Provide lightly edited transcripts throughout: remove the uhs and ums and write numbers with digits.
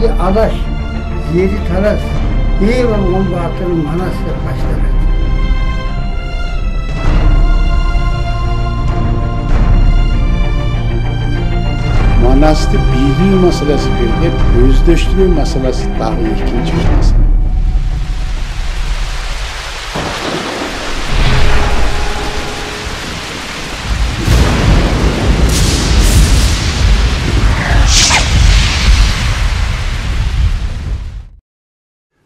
Eli Adaş, yeri Taras, Eyvan Gombat'ın Manas'la başladı. Manas'ta bildiği meselesi bir, özdeştiriyor meselesi daha ikinci bir mesele.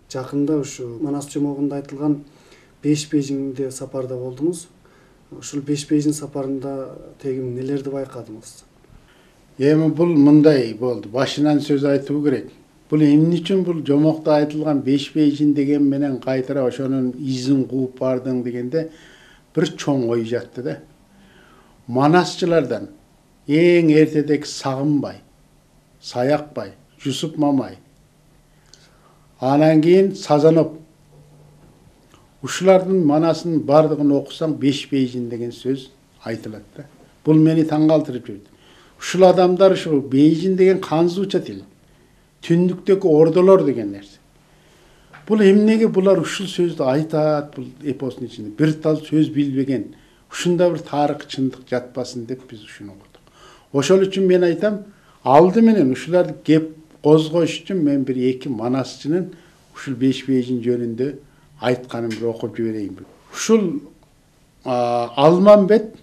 Жақында ушу Манас жомогунда айтылган 5 бейжиңде сапарда болдуңуз. Ушул 5 бейжиң сапарында тегим нелерди байкадыңыз? Эми бул мындай болду. Башынан сөз айтуу керек. Бул эмне үчүн бул жомокто айтылган 5 бейжиң деген менен кайтара ошонун изин кууп бардың дегенде бир чоң ой жатты да. Манасчылардан эң эртедеги Сагынбай, Саякбай, Жусуп Мамай, анан кийин Сазанов. Ушулардын Манасынын бардыгын окусаң 5 бейжиң деген сөз айтылат да. Бул мени таң калтырып жүрдү. Ушул адамдар ушу бейжиң деген канзууча тил. Түндүктөгү ордолор деген нерсе. Бул эмнеге булар ушул сөздү айтат бул эпостун ичинде? Бир тал сөз билбеген. Ушунда бир тарых чындык жатпасын деп биз ушуну кылдык. Ошол үчүн мен айтам, алды менен ушуларды кеп козгош үчүн мен бир эки манасчынын ушул 5 бейжиң жөнүндө айтканын бир окуп жиберейин. Ушул Алмамбет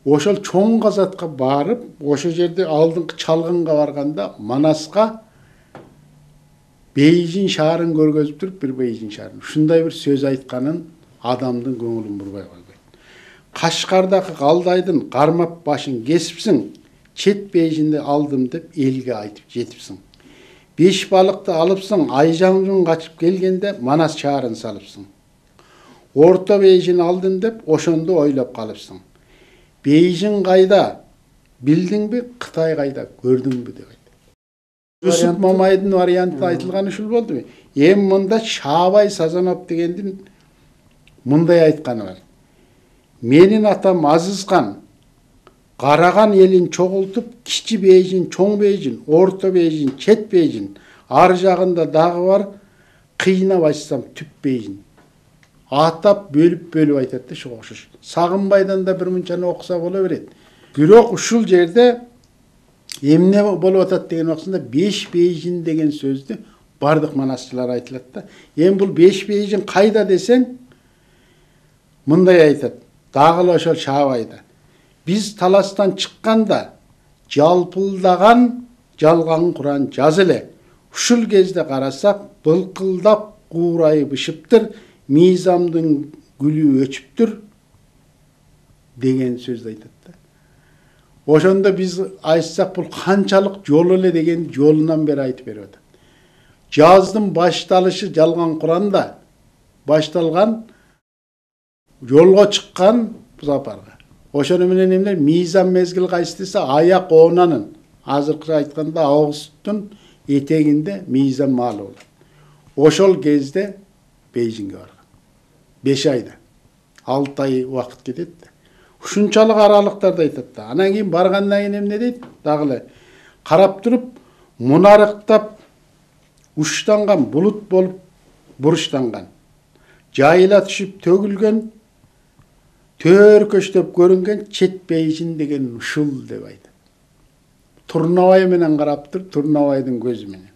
ошол чоң казатка барып, ошол жерде алдыңкы чалгынга барганда Манаска бейжиң шаарын көргөзүп туруп, бир бейжиң шаарын. Ушундай бир сөз айтканын адамдын көңүлүн бурбай койбойт. Кашкардагы Калдайдын кармап башын кесипсиң, чет бейжинди алдым деп элге айтып жетипсиң. 5 балыкты алыпсың, Айжаңжун качып келгенде Манас шаарын салыпсың. Орто бейжин алдым деп ошондо ойлоп калыпсың. Бейжиң кайда? Билдиңби? Кытай кайда? Көрдүңбү деп айтты. Жусуп Мамайдын варианты айтылган ушул болду. Эми мында Шабай Сазанов дегендин мындай айтканы бар. Менин атам Азызхан Караган элин чогултуп, кичи бейжин, чоң бейжин, орто бейжин, чет бейжин, ар жагында дагы бар, кыйнап айтсам түп бейжин. Атап бөлүп айтат да ошого окшош. Сагынбайдан да бир мынчаны окуса боло берет. Бирок ушул жерде эмне болуп атат деген убактында 5 бейжин деген сөздү бардык манасчылар айтылат да. Эми бул 5 бейжин кайда десең, мындай айтат. Дагы ошол Шабайда. Biz Talas'tan çıkkanda жалпылдаган жалган Kur'an jaz ele. Ушул кезде карасак, былкылдап куурайып ышыптыр, мыйзамдын гүлү өчүптүр деген сөздү айтат да. Ошондо биз айтсак бул канчалык жол эле деген жолунан бери айтып берип атат. Жаздын башталышы жалган Kur'анда башталган, жолго чыккан сапарга. Ошону менен эмне мыйзам мезгил кайсы десе аяк оонанын, азыркы айтканда августтун этегинде мыйзам маалы болот. Ошол кезде Бейжиңге барган. 5 айда. 6 ай убакыт кетет. Ушунчалык аралыктарда айтат да. Анан кийин баргандан кийин эмне дейт? Дагы эле карап туруп, мунарыктап уштанган булут болуп буруштанган. Жайыла түшүп төгүлгөн, төркөчтөп көрүнгөн чет бейжин деген ушул деп айтат. Турнабай менен карап туруп, Турнабайдын көзү менен.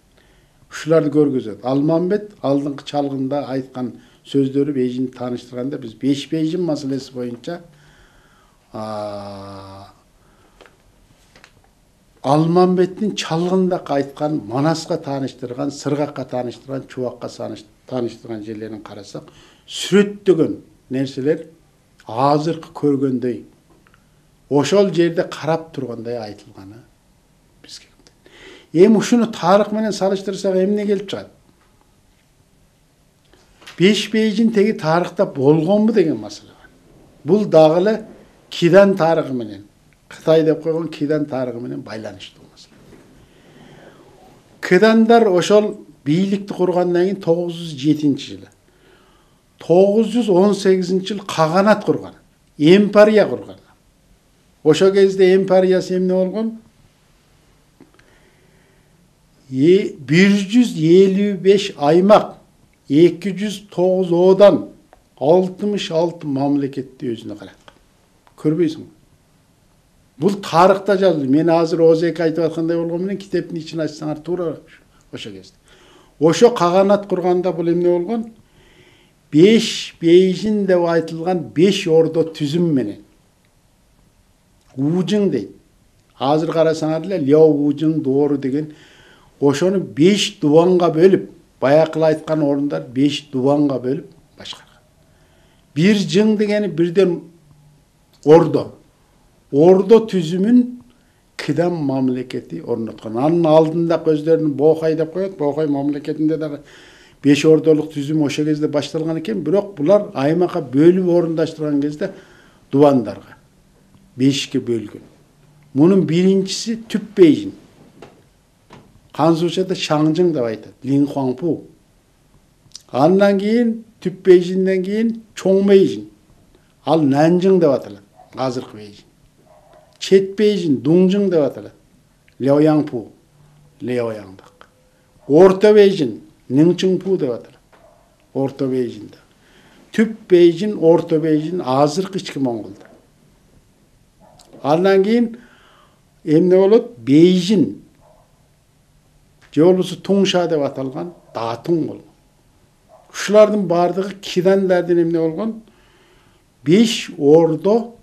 Ушуларды көргөзөт. Алмамбет алдыңкы чалгында айткан сөздөрү бейжинди тааныштырганда биз 5 бейжин маселеси боюнча Алмамбеттин чалгында айткан, Манаска тааныштырган, Сыргакка тааныштырган, Чубакка тааныштырган жерлерин карасак, сүрөттөгөн нерселер азыркы көргөндөй, ошол жерде карап тургандай айтылганы бизге. Эми ушуну тарых менен салыштырсак эмне келип чыгат? 5 бейжин теги тарыхта болгонбу деген маселе бар. Бул дагы эле Кидан тарыхы менен, Кытай деп койгон Кидан тарыхы менен байланыштуу маселе. Кидандар ошол бийликти кургандан кийин 907-жылы 918-жыл каганат курган, империя курган. Ошо кезде империясы эмне болгон? 155 аймақ, 209 одан 66 мамлекетте өзіне қарады. Көрбейсің. Бұл тарихта жазылды. Мен азыр озек айтып жатқандай болғанмен кітаптың ішін ашсаңар тура ошо кезде. Ошо қағанат құрғанда бұл эмне болгон? 5 бейжин деп айтылған 5 ордо түзім менен. Ужың дейт. Азыр қарасаңар эле Ляо Ужың доору деген ошону 5 дубанга бөлүп, баякыл айткан орундар 5 дубанга бөлүп башкарган. Bir жың дегени бирден ордо. Ордо түзүмүн Кыдан мамлекети орноткон. Анын алдында көздөрүн Бохай деп коет. Бохай мамлекетинде дагы 5 ордолук түзүм ошо кезде башталган экен, бирок булар аймакка бөлүп орундаштырган кезде дубандарга 5ке бөлгөн. Мунун биринчиси Түп Бейжин. Канзучада Шаңжың деп айтат. Лин Хуаңпу. Андан кийин Түп Бейжинден кийин Чоң Бейжин. Ал Нанжың деп аталат. Азыркы Бейжин. Чет Бейжин Дуңжың деп аталат. Ляояңпу. Ляояңдык. Орто Бейжин Ныңчыңпу деп аталат. Орто Бейжинде. Түп Бейжин, Орто Бейжин азыркы ички Монголда. Андан кийин эмне болот? Бейжин. Же болбосо Туңша деп аталган Датуң болгон. Ушулардын бардыгы Кидандардын эмне болгон? 5 ордо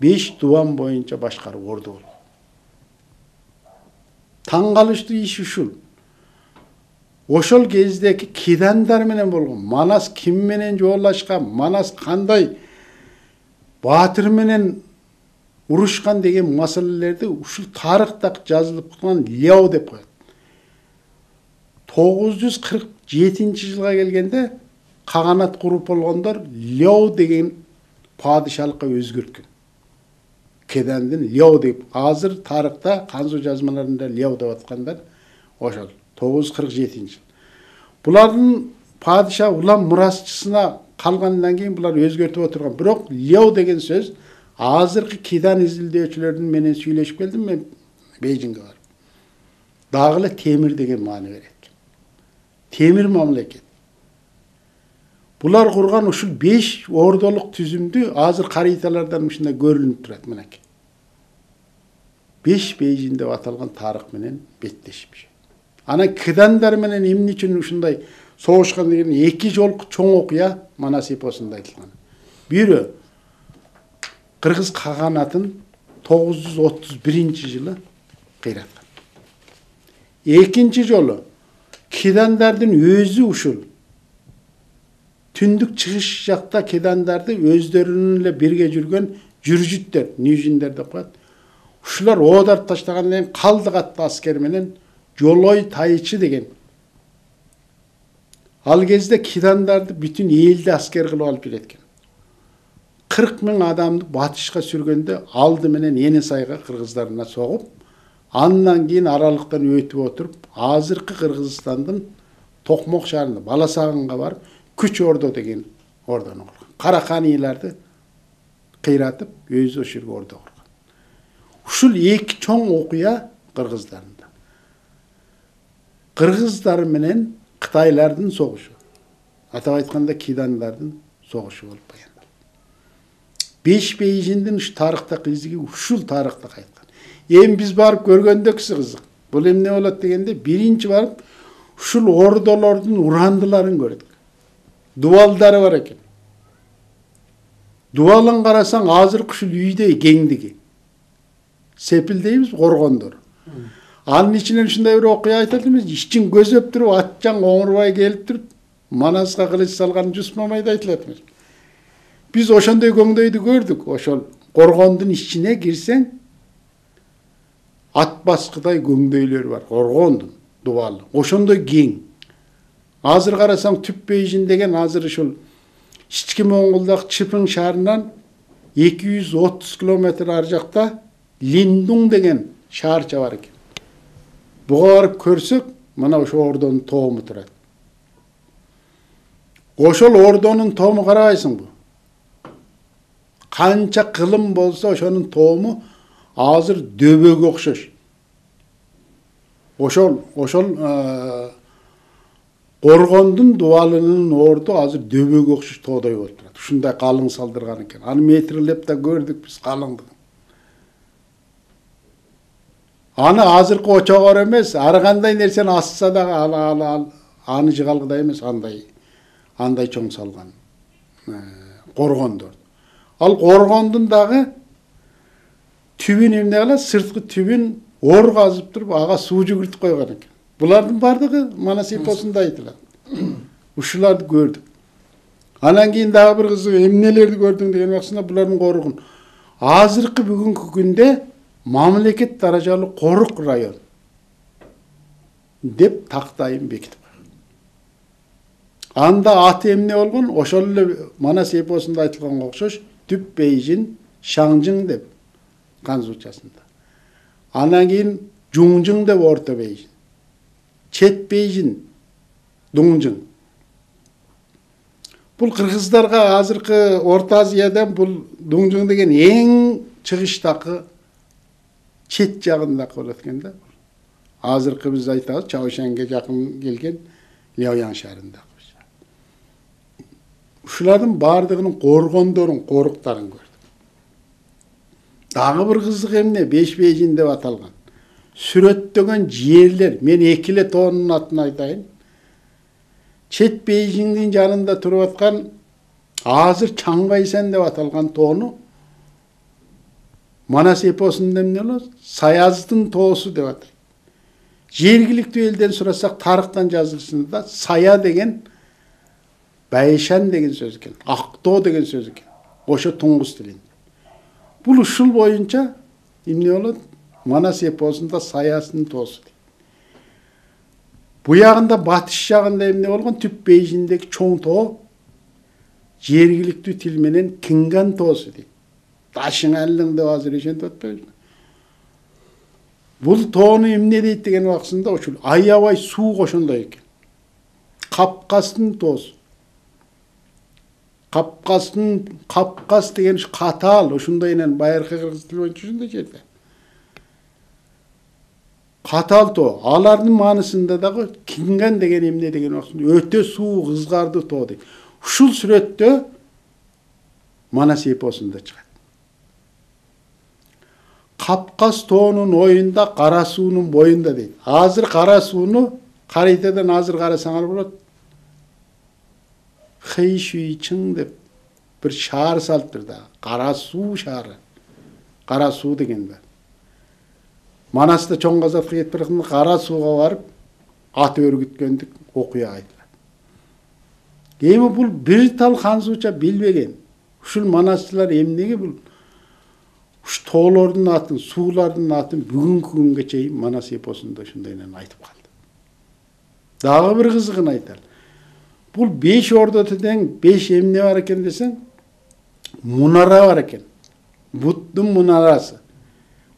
5 дубан боюнча башкарып орду болгон. Таң калыштуу иш ушул. Ошол кездеки Кидандар менен болгон Манас ким менен жолдашкан, Манас кандай баатыр менен урушкан деген маселелерди ушул тарыхта жазылып калган Ляо деп коет. 947-жылга келгенде каганат куруп болгондор Ляо деген падышалыкка өзгөрткөн. Кедандын Ляо деп азыр тарыхта Канзу жазмаларында Ляо деп аткандар ошол 947-жыл. Булардын падыша улам мурасчысына калгандан кийин булар өзгөртүп отурган. Бирок Ляо деген сөз азыркы Кидан изилдөөчүлөрдүн менен сүйлөшүп келдим мен Бейжиңге барып. Дагы эле темир деген маани берет. Темир мамлекет. Булар курган ушул 5 ордолук түзүмдү азыр кариталардан ушундай көрүнүп турат мынакей. 5 Бейжин деп аталган тарых менен беттешип. Ана Кыдандар менен эмне үчүн ушундай согушкан деген 2 жолку чоң окуя Манас эпосунда айтылган. Бирөө Кыргыз каганатын 931-жылы кыйраткан. Экинчи жолу Кидандардын өзү ушул түндүк чыгыш жакта Кидандарды өздөрүнүн эле бирге жүргөн жүржүттөр, нижиндер деп коет. Ушулар оодарып таштагандан кийин калдык аттуу аскер менен Жолой Тайчы деген. Ал кезде Кидандарды бүтүн элди аскер кылып алып келеткен. 40 000 адамды батышка сүргөндө алды менен Енисайга кыргыздарына согуп, андан кийин аралыктан өтүп отуруп, азыркы Кыргызстандын Токмок шаарында Баласагынга барып, Күч Ордо деген ордону курган. Караканийларды кыйратып, өзү ошол жерге ордо курган. Ушул эки чоң окуя Кыргыздарында. Кыргыздар менен Кытайлардын согушу. Атап айтканда Кидандардын согушу болуп калган. 5 Бейжиндин ушу тарыхтагы издиги ушул тарыхта кайткан. Эми биз барып көргөндө кызык. Бул эмне болот дегенде биринчи барып ушул ордолордун урандыларын көрдүк. Дубалдары бар экен. Дубалын карасаң азыркы ушул үйдөй кеңдиги. Сепил дейбиз, коргондор. Анын ичинен ушундай бир окуя айтат эмес, ичин көзөп туруп, атчаң оңурбай келип туруп, Манаска кылыч салган Жус Мамайды айтылат эмес. Biz ошондой көңдөйдү көрдүк. Ошол коргондун ичине кирсең, ат баскыдай көңдөйлөр бар. Коргондун дубалы. Ошондой кең. Азыр карасаң Түп Бейжин деген азыр ушул ички Монголдагы Чыпың шаарынан 230 километр ар жакта Линдуң деген шаарча бар экен. Буга барып көрсөк, мына ошо ордонун тоому турат. Ошол ордонун тоому карабайсыңбы? Канча кылым болсо ошонун тоому азыр дөбөгө окшош. ошол Коргондун дубалынын орду азыр дөбөгө окшош тоодой болуп турат. Ушундай калың салдырган экен. Аны метрлеп да көрдүк биз калыңдыгын. Аны азыркы очогор эмес, ар кандай нерсени асса дагы аны жыгалгыдай эмес, андай чоң салган коргондор. Ал коргондун дагы түбүн эмне кылат? Сырткы түбүн ор казып туруп, ага суу жүгүртүп койгон экен. Булардын бардыгы Манас эпосунда айтылат. Ушуларды көрдүк. Анан кийин дагы бир кызыгы эмнелерди көрдүң деген убактысында булардын корукун азыркы бүгүнкү күндө мамлекет даражалуу корук район деп тактайын бекитип койгон. Анда аты эмне болгон? Ошол эле Манас эпосунда айтылганга окшош Түп Бейжин Шаңжың деп канзучасында. Анан кийин Жуңжың деп Орто Бейжин. Чет Бейжин Дуңжың. Бул кыргыздарга азыркы Орто Азиядан бул Дуңжың деген эң чыгыштакы чет жагындакы болот экен да. Азыркы биз айтабыз Чаошенге жакын келген Ляоян шаарында. Ушулардын бардыгынын коргондорун, коруктарын көрдүк. Дагы бир кызык эмне? Беш Бейжин деп аталган. Сүрөттөгөн жерлер, мен экиле тоонун атын айтайын. Чет Бейжиңдин жанында туруп аткан азыр Чаңбайсан деп аталган тоону Манас эпосунда эмне болот? Саяздын тоосу деп атайт. Жергиликтүү элден сурасак тарыхтан жазылышында сая деген Байшан деген сөз экен, Актоо деген сөз экен. Ошо туңгус тилинде. Бул ушул боюнча эмне болот? Манас эпосунда саясынын тоосу. Буягында батыш жагында эмне болгон? Түп Бейжиндеги чоң тоо жергиликтүү тил менен Кинган тоосу дейт. Дашыңалың деп азыр ишентип атпайбы? Бул тоону эмне дейт деген убактысында ошол аябай суук ошондой экен. Капкастын тоосу. Капкас деген катаал, ошондой менен байыркы кыргыз тили боюнча ушундай жерде. Катаал тоо. Алардын маанысында дагы Кинган деген эмне деген убактысында өтө суук, ызгардуу тоо дейт. Ушул сүрөттө Манас эпосунда чыгат. Капкас тоонун оюнда, Кара суунун боюнда дейт. Азыр Кара сууну каритадан азыр карасаңар болот. Хэйшуйчың деп bir шаар салыптыр да. Кара суу шаары. Кара суу деген бар. Манаста чоң казакка кетип барганда Кара сууга барып ат өргүткөндүк окуя айтылат. Эми бул бир тал ханзуча билбеген. Ушул манастылар эмнеге бул уш тоолордун атын, суулардын атын бүгүнкү күнгө чейин Манас эпосунда ушундай менен айтып калды. Дагы бир кызыгын айтар. Бул 5 ордото тең 5 эмне бар экен десең, мунара бар экен. Буттун мунарасы.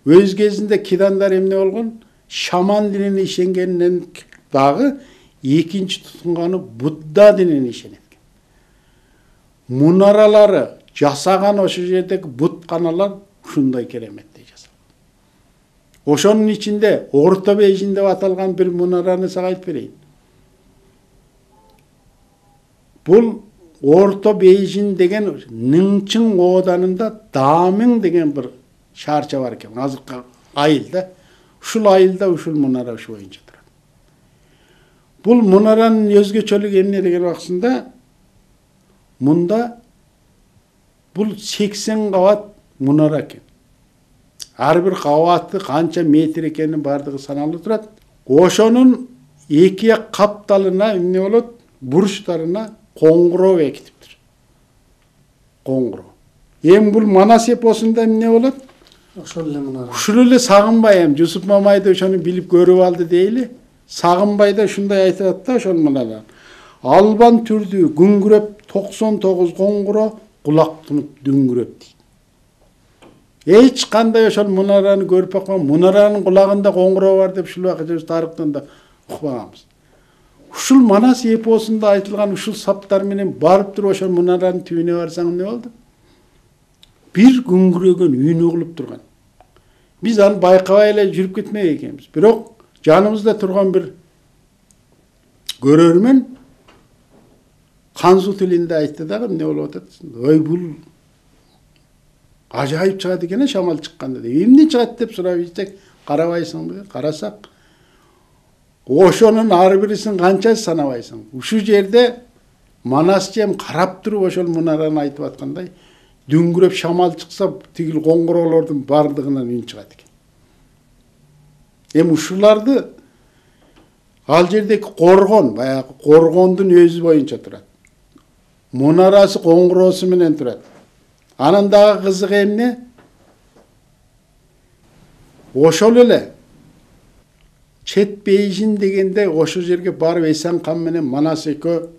Өз кезинде кидандар эмне болгон? Шаман динине ишенгенден дагы экинчи тутунганы Будда динине ишенет экен. Мунаралары жасаган ошо жердеги бутканалар ушундай кереметтей жасалган. Ошонун ичинде Орто Бейжин деп аталган бир мунараны сага айтып берейин. Бул Орто Бейжин деген Ныңчың ооданында Дамың деген бир шаарча бар экен. Азыркы айылда. Ушул айылда ушул мунара ушу боюнча турат. Бул мунаранын өзгөчөлүгү эмне деген убактысында мунда бул 80 кабат мунара экен. Ар бир кабаты канча метр экени бардыгы саналып турат. Ошонун эки капталына эмне болот? Бурчтарына коңгуроо бекитиптир. Коңгуроо. Эми бул Манас эпосунда эмне болот? Ошол эле мунара. Ушул эле Сагынбай эми Жусуп Мамайды ошону билип көрүп алды дейли. Сагынбай да ушундай айтат да ошол мунара. Албан түрдүү күңгүрөп 99 коңгуроо кулак тунуп дүңгүрөп дейт. Эч кандай ошол мунараны көрүп баккан, мунаранын кулагында коңгуроо бар деп ушул убакытта тарыхтан да укпаганбыз. Ушул Манас эпосунда айтылган ушул саптар менен барып туруп ошол мунаранын түбүнө барсаң эмне болду? Бир күңгүрөгөн үйүн угулуп турган. Биз аны байкабай эле жүрүп кетмек экенбиз. Бирок Жанımızda turgan bir görörmen Kanzu tilinde aytты dagы ne болуп атат? Ой, бул ажайып чыгат экен шамал чыкканда деп. Эмне чыгат деп сурап ийсек, карабайсыңбы? Карасак, ошонун ар бирисин канча санабайсың. Ушул жерде Манас жем карап туруп ошол мунараны айтып аткандай, дүңгүрөп шамал чыкса, тигил коңгуроолордун бардыгынан үн чыгат экен. Эми ушуларды ал жердеги коргон, баягы коргондун өзү боюнча турат. Мунарасы коңгуроосу менен турат. Анан дагы кызыгы эмне? Ошол эле Чет Бейжин дегенде ошол жерге барып Эсен кан менен Манас экөө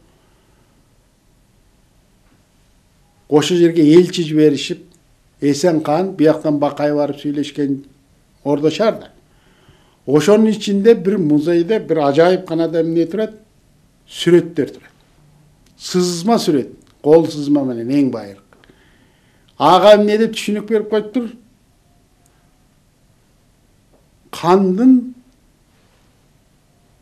ошол жерге элчи жиберишип, Эсен кан бияктан Бакай барып сүйлөшкөн Ордошарда. Ошонун ичинде bir музейде bir ажайып канада эмне турат? Сүрөттөр турат. Сызма сүрөт, кол сызма менен эң байыркы. Ага эмне деп түшүнүк берип коюптур? Кандын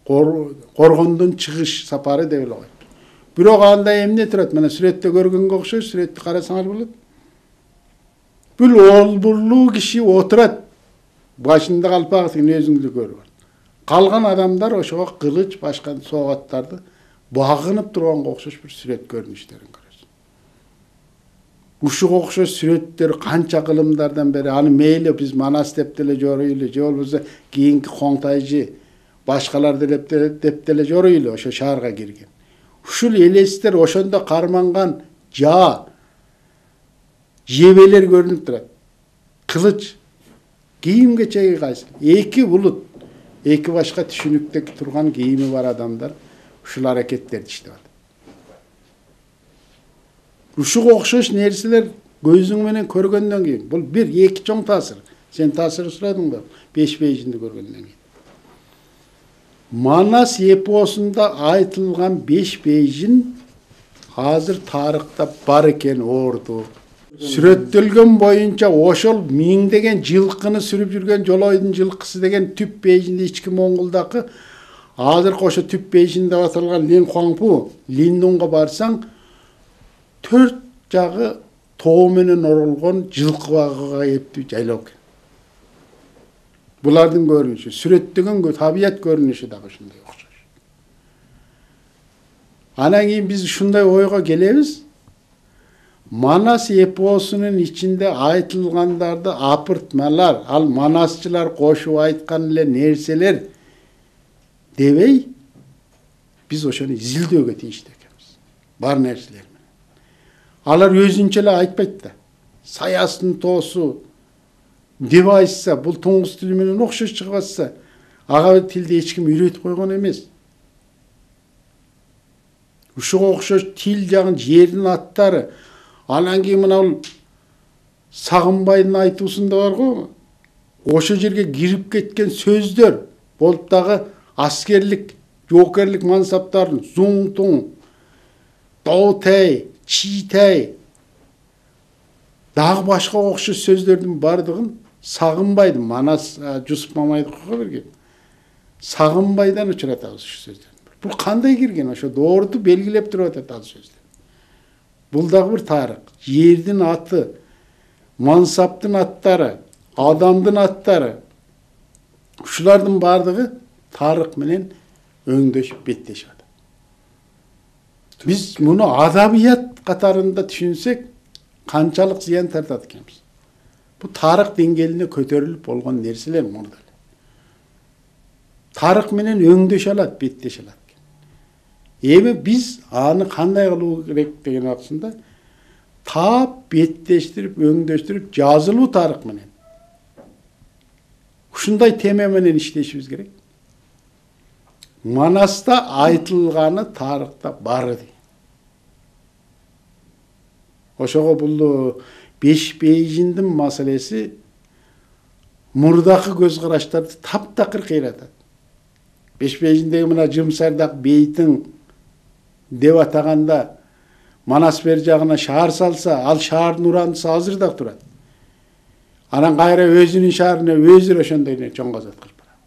коргондон чыгыш сапары деп эле коюптур. Бирок анда эмне турат? Мына сүрөттө көргөнгө окшойт, сүрөттү карасаңар болот. Бул олбурлуу киши отурат. Башында калпагын өзүңдү көрүп. Калган адамдар ошого кылыч, башка соогаттарды багынып турганга окшош бир сүрөт көрүнүштөрүн көрөсүң. Ушуга окшош сүрөттөр канча кылымдардан бери аны мейли биз Манас деп деле жоруйлу, же болбосо кийинки Коңтайжы башкалар деп деле жоруйлу, ошо шаарга кирген. Ушул элестер ошондо карманган жебелер көрүнүп турат. Кылыч кийим кечеги кайсы? Эки булут, эки башка түшүнүктө турган кийими бар адамдар ушул аракеттерди иштеп атат. Ушуга окшош нерселер көзүң менен көргөндөн кийин, бул бир эки чоң таасир. Сен таасир сурадыңбы? 5 Бейжинди көргөндөн кийин. Манас эпосунда айтылган 5 Бейжин азыр тарыхта бар экен орду. Сүрөттөлгөн боюнча ошол миңдеген жылкыны сүрүп жүргөн Жолойдун жылкысы деген Түп Бейжинде ички Монголдагы азыркы ошо Түп Бейжин деп аталган Лин Хуаңпу, Линдунга барсаң 4 жагы тоо менен оролгон жылкы багыга эптүү жайлоо экен. Булардын көрүнүшү, сүрөттөгөн табият көрүнүшү дагы ушундай окшош. Анан кийин биз ушундай ойго келебиз. Манас эпосунун ичинде айтылгандарды апыртмалар, ал манасчылар кошуп айткан эле нерселер дебей, биз ошону изилдөөгө тийиштүү экенбиз. Бар нерселер менен. Алар өзүнчө эле айтпайт да. Саястын тоосу деп айтса, бул туңгус тили менен окшош чыгып атса, ага тилди эч ким үйрөтүп койгон эмес. Ушуга окшош тил жагын жердин аттары, анан кийин мына Сагынбайдын айтуусунда бар го, ошо жерге кирип кеткен сөздөр, болуп дагы аскерлик, жоокерлик мансаптарын Зуңтуң, Доутей, Читей, дагы башка окшош сөздөрдүн бардыгын Сагынбайдын, Манас Жусуп Мамайды койго берген. Сагынбайдан учуратабыз ушу сөздөрдү. Бул кандай кирген? Ошо доорду белгилеп туруп атат ал сөздөр. Бул дагы бир тарых. Жердин аты, мансаптын аттары, адамдын аттары. Ушулардын бардыгы тарых менен өңдөшүп беттешип атат. Биз муну адабият катарында түшүнсек, канчалык зыян тартат экенбиз. Бу тарых деңгээлине көтөрүлүп болгон нерселер мурда. Тарых менен өңдөшө алат, беттеше алат. Эми биз аны кандай кылуу керек деген акысында таап, беттештирип, өңдөштүрүп, жазылуу тарых менен. Ушундай тема менен иштешибиз керек. Манаста айтылганы тарыхта бар дейт. Ошого бул 5 Бейжиндин маселеси мурдакы көз караштарды таптакыр кыйратат. 5 Бейжиндеги мына Жымсардак бейтин деп атаганда Манас бер жагына шаар салса, ал шаардын урандысы азыр да турат. Анан кайра өзүнүн шаарына өзү ошондой чоң казат кылып барат.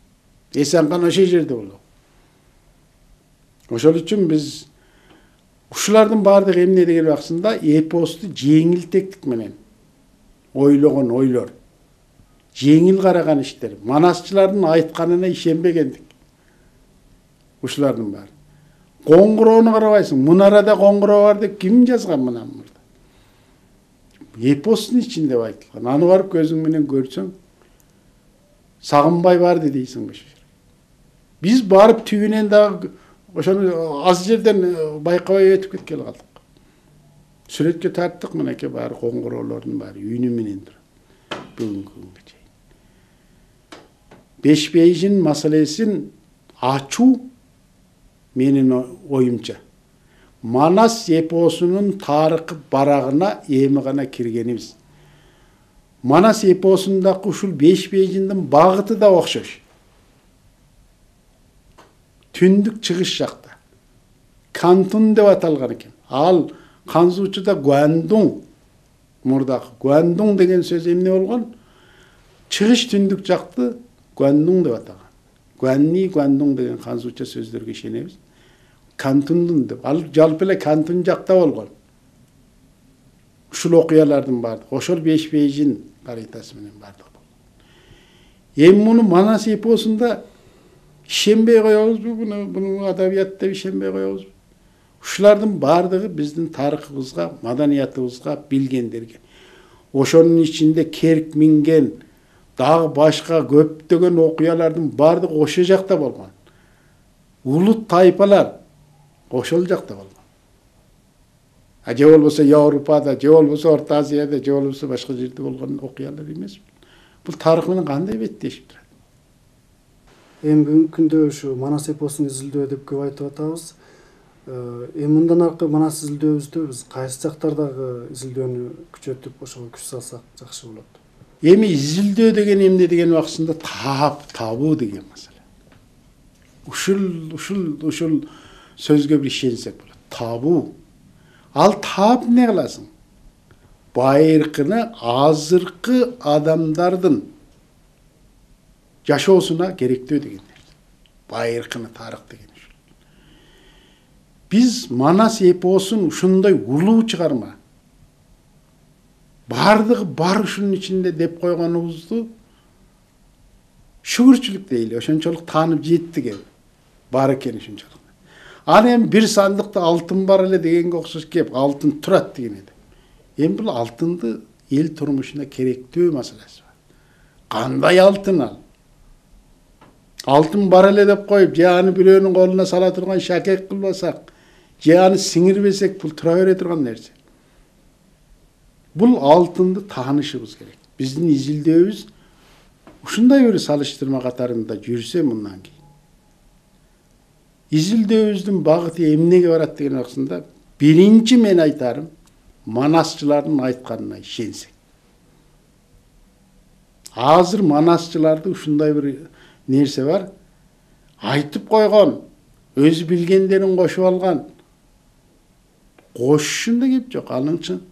Esenkan ошол жерде болот. Ошол үчүн биз ушулардын баардыгы эмне деген убакытында эпосту жеңилтектик менен ойлогон ойлор, жеңил караган иштер, манасчылардын айтканына ишенбегендик. Ушулардын баары. Коңгуроону карабайсың, мунарада коңгуроо бар деп ким жазган мына мурда? Эпостун ичинде айтылган. Аны барып көзүң менен көрсөң, Сагынбай барды дейсиң ошо жерге. Биз барып түбүнөн дагы ошону аз жерден байкабай өтүп кеткеле калдык. Сүрөткө тарттык, мынакей баары коңгуроолордун баары үнү менен турат. Бүгүнкү күнгө чейин. Беш бейжин маселесин ачуу менин оюмча Манас эпосунун тарыхы барагына эми гана киргенибиз. Манас эпосундагы ушул беш бейжиндин багыты да окшош. Түндүк чыгыш жакта Кантун деп аталган экен. Ал Канзучуда Гуандун, мурдагы Гуандун деген сөз эмне болгон? Чыгыш түндүк жакты Гуандун деп атаган. Гуанни, Гуандун деген Канзуча сөздөргө ишенебиз. Кантундун деп. Ал жалпы эле Кантун жакта болгон. Ушул окуялардын баардыгы ошол беш бейжин каритасы менен баардыгы болгон. Эми муну Манас эпосунда ишенбей коебузбу? Буну адабият деп ишенбей коебузбу? Ушулардын баардыгы биздин тарыхыбызга, маданиятыбызга, билгендерге. Ошонун ичинде керк минген, дагы башка көптөгөн окуялардын баардыгы ошо жакта болгон. Улут тайпалар ошол жакта болгон. Же болбосо Европада, же болбосо Орто Азияда, же болбосо башка жерде болгон окуялар эмес. Бул тарых менен кандай беттешип турат? Эми бүгүнкү күндө ушу Манас эпосун изилдөө деп көп айтып атабыз. Эми мындан аркы Манас изилдөөбүздө биз кайсы жактардагы изилдөөнү күчөтүп ошого күч салсак жакшы болот? Эми изилдөө деген эмне деген убактысында табуу деген маселе. Ушул сөзгө бир ишенсек болот. Табуу. Ал таап эмне кыласың? Байыркыны азыркы адамдардын жашоосуна керектүү деген нерсе. Байыркыны тарых деген. Биз Манас эпосун ушундай улуу чыгарма, бардыгы бар ушунун ичинде деп койгонубузду шүгүрчүлүк дейли, ошончолук таанып жеттик эми. Бар экен ушунчолук. Аны эми бир сандыкта алтын бар эле дегенге окшош кеп, алтын турат деген эди. Эми бул алтынды эл турмушуна керектүү маселеси бар. Кандай алтын ал? Алтын бар эле деп коюп, же аны бирөөнүн колуна сала турган шакек кылбасак, же аны сиңирбесек, бул тура бере турган нерсе. Бул алтынды таанышыбыз керек. Биздин изилдөөбүз ушундай бир салыштырма катарында жүрсө мындан кийин. Изилдөөбүздүн багыты эмнеге барат деген аксында, биринчи мен айтарым, манасчылардын айтканына ишенсек. Азыр манасчыларды ушундай бир нерсе бар, айтып койгон, өзү билгендерин кошуп алган. Кошушун да кеп жок, анын үчүн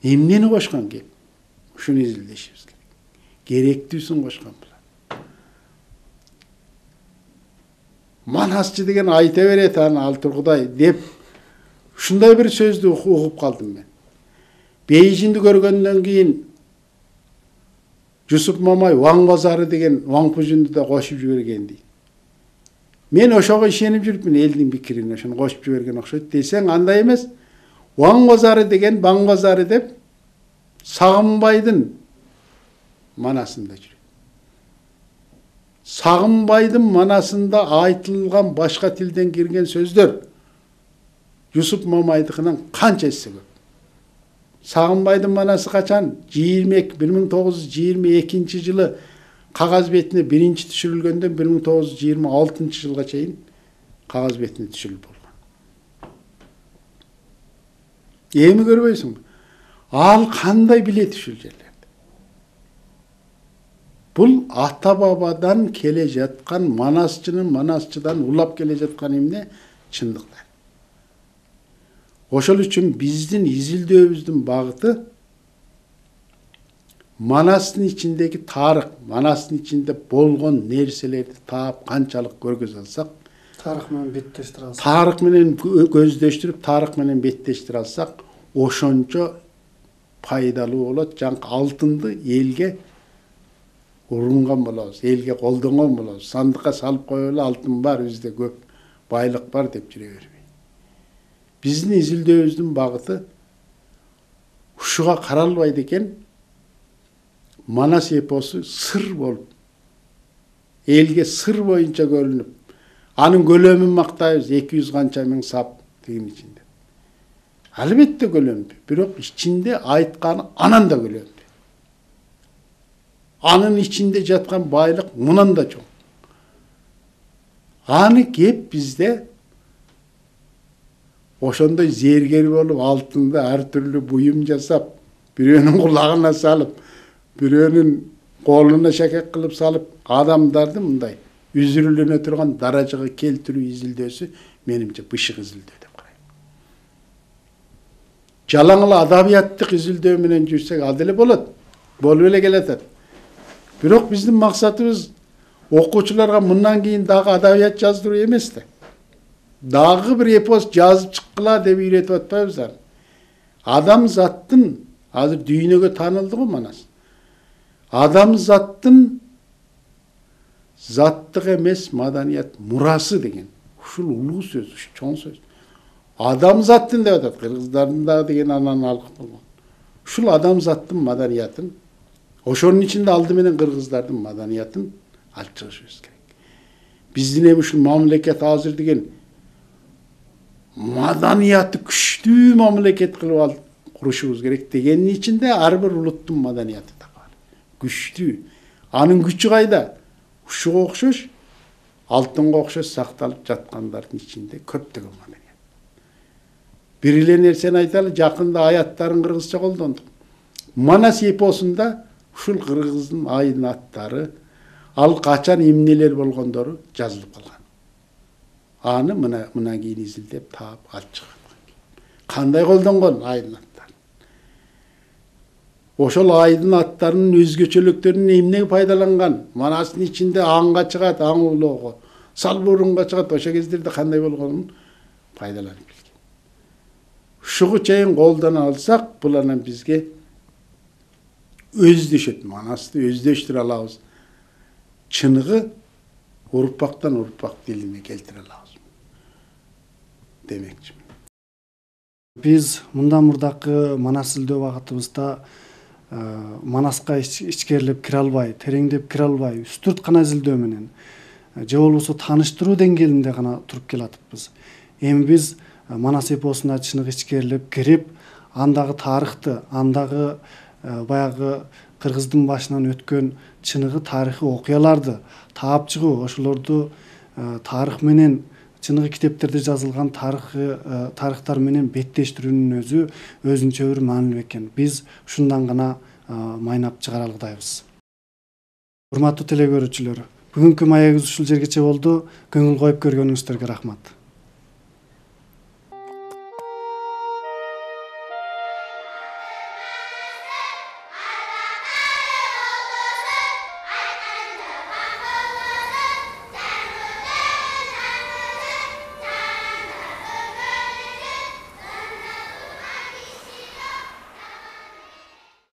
эмнени кошкон кеп? Ушуну изилдешибиз керек. Керектүүсүн кошкон булар. Манасчы деген айта берет аны ал тургудай деп ушундай бир сөздү угуп калдым мен. Бейжинди көргөндөн кийин Жусуп Мамай Ваң базары деген Ваң пужунду да кошуп жиберген дейт. Мен ошого ишенип жүрүпмүн, элдин пикирине ошону кошуп жиберген окшойт десең, андай эмес. Ваң базары деген Ваң базары деп Сагынбайдын манасында жүрөт. Сагынбайдын манасында айтылган башка тилден кирген сөздөр Жусуп Мамайдыкынан канча эсе көп. Сагынбайдын манасы качан? 1922 жылы кагаз бетине биринчи түшүрүлгөндөн 1926 жылга чейин кагаз бетине түшүрүлүп болгон. Эми көрбөйсүңбү? Ал кандай билет ушул жерлерде? Бул ата бабадан келе жаткан манасчыдан улап келе жаткан эмне? Чындыкта. Ошол үчүн биздин изилдөөбүздүн багыты Manastın içindeki tarih, Manastın içinde bolgon nerselerdi taap kançalık görgöz alsak, Tarih menен беттештире алсак. tarih menen gözdeştirip, tarih menen betteştire alsak, oşonço пайдалуу болот. Жаңкы алтынды элге урungан болобуз, элге колдонгон болобуз. Сандыкка салып коелу, алтын бар, бизде көп байлык бар деп жүрө бербей. Биздин изилдөөбүздүн багыты ушуга каралбайт экен. Манас эпосу сыр болуп, элге сыр боюнча көрүнүп, анын көлөмүн мактайбыз, 200 канча миң сап тигин ичинде. Албетте көлөмдүү, бирок ичинде айтканы анан да көлөмдүү. Анын ичинде жаткан байлык мунан да чоң. Аны кеп бизде ошондой зергер болуп, алтынды ар түрлүү буюм жасап, бирөөнүн кулагына салып, бирөөнүн колуна шакек кылып салып, адамдарды мындай үзүрүлөнө турган даражага келтирүү изилдөөсү менимче бышык изилдөө деп карайм. Жалаң эле адабияттык изилдөө менен жүрсөк ал деле болот. Болуп эле келатат. Бирок биздин максатыбыз окуучуларга мындан кийин дагы адабият жаздыруу эмес да. Дагы бир эпос жазып чыккыла деп үйрөтүп атпайбыз аны. Адам заттын азыр дүйнөгө таанылды го Манас. Адам заттын заттык эмес маданият мурасы деген. Ушул улуу сөз, чоң сөз. Адам заттын деп атат. Кыргыздардын дагы деген анан алып болгон. Ушул адам заттын маданиятын, ошонун ичинде алды менен кыргыздардын маданиятын алып чыгышыбыз керек. Биздин эми ушул мамлекет азыр деген маданияты күчтүү мамлекет кылып курушубуз керек дегенин ичинде ар бир улуттун маданияты да бар. Күчтүү. Анын күчү кайда? Ушуга окшош, алтынга окшош сакталып жаткандардын ичинде көптөгөн маданият. Бир эле нерсени айталы, жакында аяттарын кыргызча колдондук. Манас эпосунда ушул кыргыздын айдын аттары, ал качан эмнелер болгондору жазылып калган. Аны мына кийин изилдеп таап алып чыгып. Кандай колдонгон айдын аттарын? Ошол айдын аттарынын өзгөчөлүктөрүнөн эмне пайдаланган? Манастын ичинде аңга чыгат, аң улоого, салбурунга чыгат, ошол кездерде кандай болгонун пайдаланып билген. Ушуга чейин колдоно алсак, бул анан бизге өздөшөт, Манасты өздөштүрө алабыз. Чыныгы урпактан урпак дилине келтире алабыз демекчимин. Биз мындан мурдакы Манас изилдөө багытыбызда Манаска ичкерилип кире албай, тереңдеп кире албай, үстүрт гана изилдөө менен же болбосо тааныштыруу деңгээлинде гана туруп келатыппыз. Эми биз Манас эпосуна чыныгы ичкерилип кирип, андагы тарыхты, андагы баягы кыргыздын башынан өткөн чыныгы тарыхый окуяларды таап чыгуу, ошолорду тарых менен чыныгы китептерде жазылган тарыхтар менен беттештирүүнүн өзү өзүнчө бир маанилүү экен. Биз ушундан гана майнап чыгара алгыдайбыз. Урматтуу теле көрүүчүлөр, бүгүнкү маегибиз ушул жергече болду. Көңүл коюп көргөнүңүздөргө рахмат.